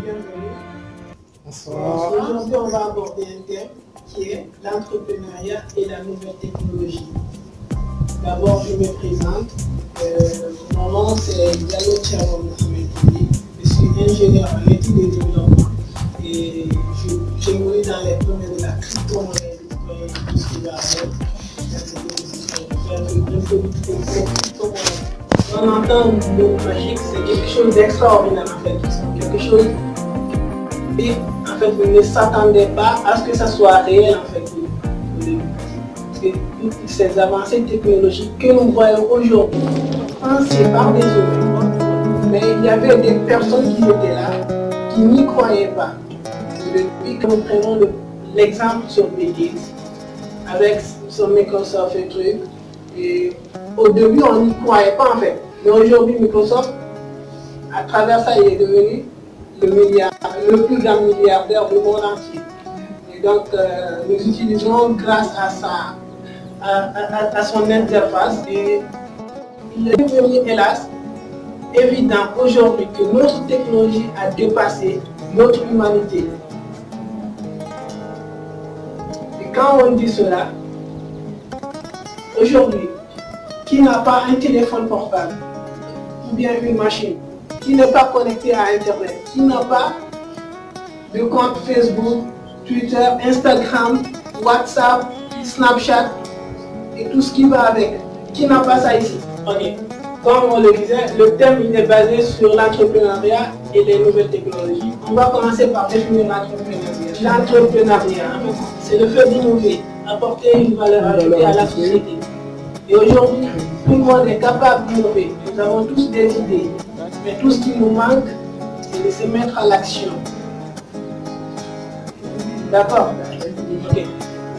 bienvenue. Bonsoir. Aujourd'hui, on va aborder un thème qui est l'entrepreneuriat et la nouvelle technologie. D'abord, je me présente. Mon nom, c'est Diallo Thiago Mohamed. Je suis ingénieur en études et développement et j'évolue dans les domaines de la crypto-monnaie, Bitcoin, tout ce qui va avec. On entend le mot magique, c'est quelque chose d'extraordinaire en fait, quelque chose et en fait vous ne s'attendez pas à ce que ça soit réel en fait au début. Parce que toutes ces avancées technologiques que nous voyons aujourd'hui, pensées par des humains, mais il y avait des personnes qui étaient là, qui n'y croyaient pas. Depuis que nous prenons l'exemple sur Bill Gates, avec son Microsoft et trucs, et au début on n'y croyait pas en fait. Mais aujourd'hui Microsoft, à travers ça, il est devenu le plus grand milliardaire du monde entier. Et donc nous utilisons grâce à son interface. Et il est devenu hélas évident aujourd'hui que notre technologie a dépassé notre humanité. Et quand on dit cela, aujourd'hui, qui n'a pas un téléphone portable ou bien une machine, qui n'est pas connecté à Internet, qui n'a pas de compte Facebook, Twitter, Instagram, WhatsApp, Snapchat et tout ce qui va avec, qui n'a pas ça ici? Ok. Comme on le disait, le thème il est basé sur l'entrepreneuriat et les nouvelles technologies. On va commencer par définir l'entrepreneuriat. L'entrepreneuriat, c'est le fait d'innover, apporter une valeur ajoutée à la société. Et aujourd'hui, tout le monde est capable d'innover. Nous avons tous des idées. Mais tout ce qui nous manque, c'est de se mettre à l'action. D'accord? Ok.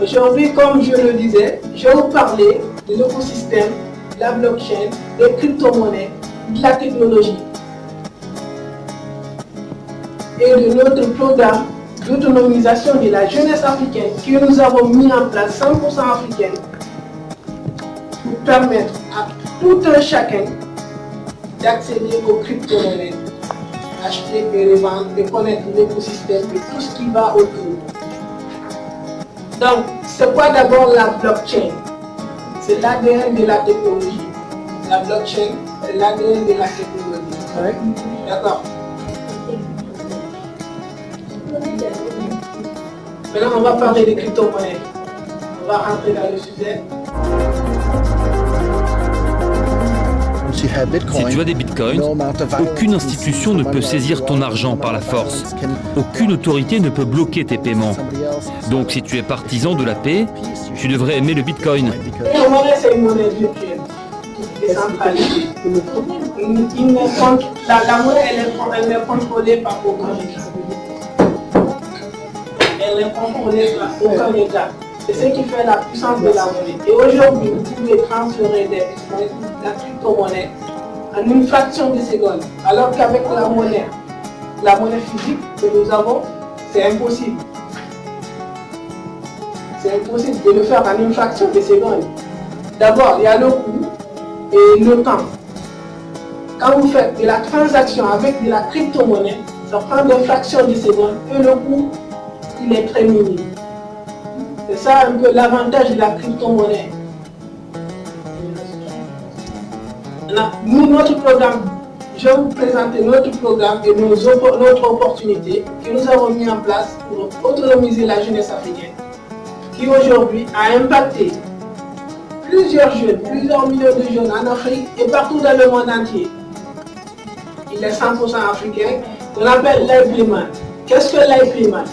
Aujourd'hui, comme je le disais, je vais vous parler de l'écosystème, de la blockchain, des crypto-monnaies, de la technologie et de notre programme d'autonomisation de la jeunesse africaine que nous avons mis en place 100% africaine pour permettre à tout un chacun d'accéder aux crypto-monnaies, acheter et revendre, et connaître l'écosystème et tout ce qui va autour. Donc, c'est quoi d'abord la blockchain? C'est l'ADN de la technologie. La blockchain, c'est l'ADN de la technologie. Ouais. D'accord. Maintenant, on va parler des crypto-monnaies. On va rentrer dans le sujet. Si tu as des bitcoins, aucune institution ne peut saisir ton argent par la force. Aucune autorité ne peut bloquer tes paiements. Donc si tu es partisan de la paix, tu devrais aimer le bitcoin. La monnaie, c'est une monnaie virtuelle, décentralisée. La monnaie, elle est contrôlée par aucun État. Elle est contrôlée par aucun État. C'est ce qui fait la puissance de la monnaie. Et aujourd'hui, vous pouvez transférer la crypto-monnaie en une fraction de seconde. Alors qu'avec la monnaie physique que nous avons, c'est impossible. C'est impossible de le faire en une fraction de seconde. D'abord, il y a le coût et le temps. Quand vous faites de la transaction avec de la crypto-monnaie, ça prend des fractions de seconde et le coût, il est très minime. C'est ça un peu l'avantage de la crypto-monnaie. Nous, notre programme, je vais vous présenter notre programme et notre opportunité que nous avons mis en place pour autonomiser la jeunesse africaine, qui aujourd'hui a impacté plusieurs jeunes, plusieurs millions de jeunes en Afrique et partout dans le monde entier. Il est 100% africain, on appelle l'Ipriman. Qu'est-ce que l'Ipriman?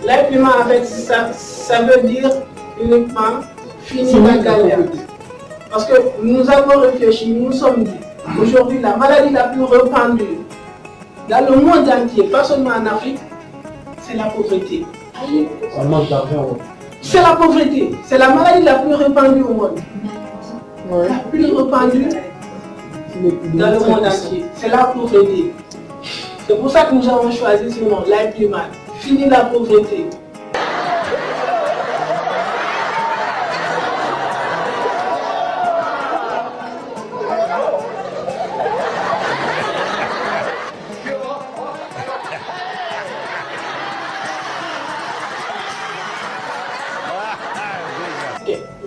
L'implément, en fait, ça veut dire uniquement finir la galère. Parce que nous avons réfléchi, nous nous sommes dit, aujourd'hui, la maladie la plus répandue dans le monde entier, pas seulement en Afrique, c'est la pauvreté. On manque d'argent. C'est la pauvreté. C'est la maladie la plus répandue au monde. Ouais. La plus répandue dans le monde entier. C'est la pauvreté. C'est pour ça que nous avons choisi ce nom, Life Liman. Finir la pauvreté.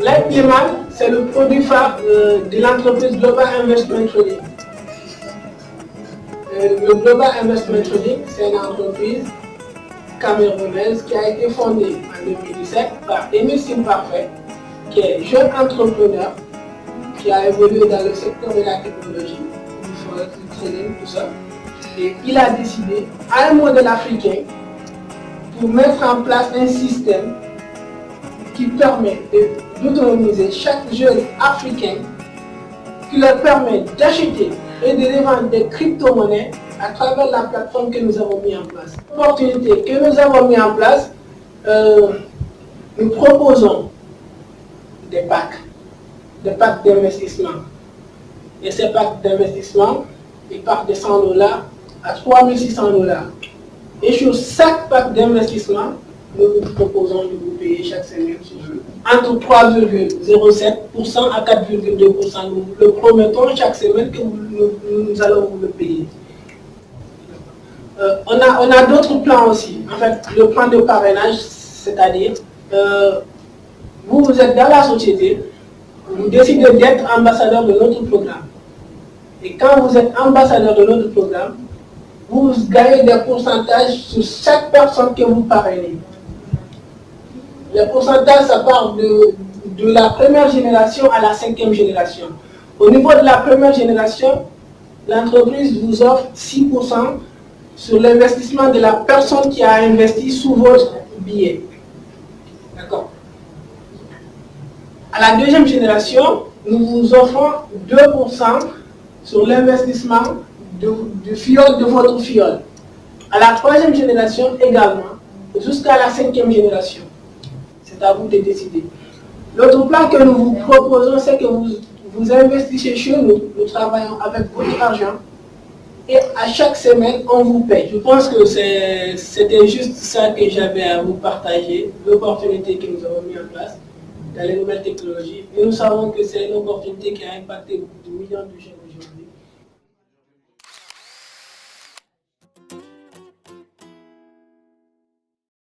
Life Liman, c'est le produit phare de l'entreprise Global Investment Trading. Le Global Investment Trading, c'est une entreprise camerounaise qui a été fondée en 2017 par Émile Simparfait, qui est jeune entrepreneur, qui a évolué dans le secteur de la technologie, du forex, du trading, tout ça. Et il a décidé, à un modèle africain, pour mettre en place un système qui permet d'autonomiser chaque jeune africain, qui leur permet d'acheter et de revendre des crypto-monnaies à travers la plateforme que nous avons mis en place. L'opportunité que nous avons mis en place, nous proposons des packs d'investissement. Et ces packs d'investissement, ils partent de $100 à $3,600. Et sur chaque pack d'investissement, nous vous proposons de vous payer chaque semaine entre 3,07% à 4,2%. Nous le promettons chaque semaine que nous allons vous le payer. On a d'autres plans aussi. En fait, le plan de parrainage, c'est-à-dire, vous êtes dans la société, vous décidez d'être ambassadeur de notre programme. Et quand vous êtes ambassadeur de notre programme, vous gagnez des pourcentages sur chaque personne que vous parrainez. Les pourcentages, ça part de la première génération à la 5e génération. Au niveau de la première génération, l'entreprise vous offre 6% sur l'investissement de la personne qui a investi sous votre billet. D'accord. À la deuxième génération, nous vous offrons 2% sur l'investissement du fiole de votre fiole. À la troisième génération également, jusqu'à la 5e génération. C'est à vous de décider. L'autre plan que nous vous proposons, c'est que vous investissez chez nous, nous travaillons avec votre argent et à chaque semaine, on vous paye. Je pense que c'était juste ça que j'avais à vous partager, l'opportunité que nous avons mis en place dans les nouvelles technologies. Et nous savons que c'est une opportunité qui a impacté beaucoup de millions de jeunes.